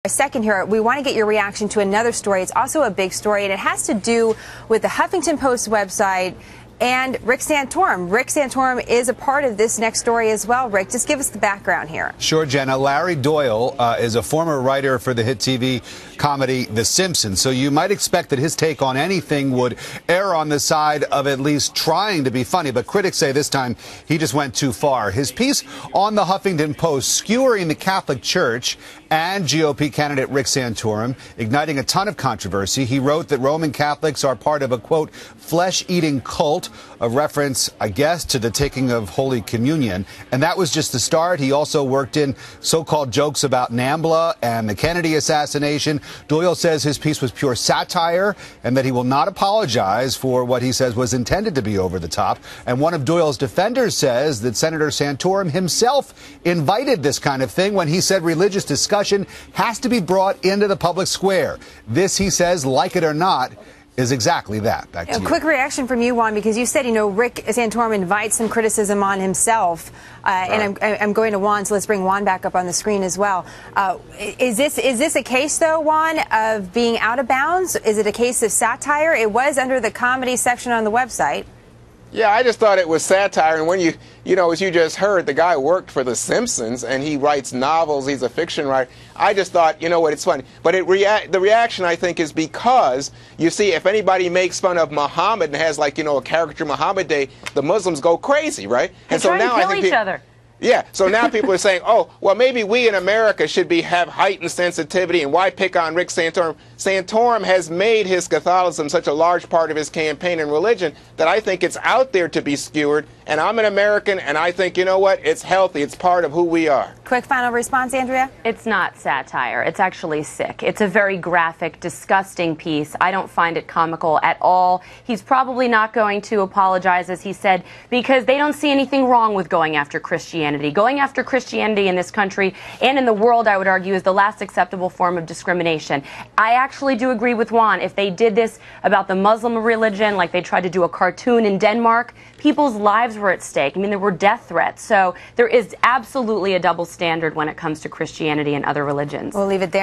A second here, we want to get your reaction to another story. It's also a big story, and it has to do with the Huffington Post website and Rick Santorum. Rick Santorum is a part of this next story as well. Rick, just give us the background here. Sure, Jenna. Larry Doyle is a former writer for the hit TV comedy The Simpsons, so you might expect that his take on anything would err on the side of at least trying to be funny, but critics say this time he just went too far. His piece on the Huffington Post skewering the Catholic Church and GOP candidate Rick Santorum, igniting a ton of controversy. He wrote that Roman Catholics are part of a, quote, flesh-eating cult, a reference, I guess, to the taking of Holy Communion. And that was just the start. He also worked in so-called jokes about NAMBLA and the Kennedy assassination. Doyle says his piece was pure satire and that he will not apologize for what he says was intended to be over the top. And one of Doyle's defenders says that Senator Santorum himself invited this kind of thing when he said religious discussion has to be brought into the public square. This, he says, like it or not, is exactly that. Back to you. Quick reaction from you, Juan, because you said, Rick Santorum invites some criticism on himself. And I'm going to Juan, so let's bring Juan back up on the screen as well. Is this a case, though, Juan, of being out of bounds? Is it a case of satire? It was under the comedy section on the website. Yeah, I just thought it was satire. And when as you just heard, the guy worked for The Simpsons and he writes novels. He's a fiction writer. I just thought, it's funny. But the reaction, I think, is because, you see, if anybody makes fun of Muhammad and has, a caricature Muhammad Day, the Muslims go crazy, right? And so now I think each other. Yeah, so now people are saying, oh, well, maybe we in America should have heightened sensitivity, and why pick on Rick Santorum? Santorum has made his Catholicism such a large part of his campaign and religion that I think it's out there to be skewered, and I'm an American, and I think, it's healthy. It's part of who we are. Quick final response, Andrea? It's not satire. It's actually sick. It's a very graphic, disgusting piece. I don't find it comical at all. He's probably not going to apologize, as he said, because they don't see anything wrong with going after Christianity. Going after Christianity in this country and in the world, I would argue, is the last acceptable form of discrimination. I actually do agree with Juan. If they did this about the Muslim religion, like they tried to do a cartoon in Denmark, people's lives were at stake. There were death threats. So there is absolutely a double standard when it comes to Christianity and other religions. We'll leave it there.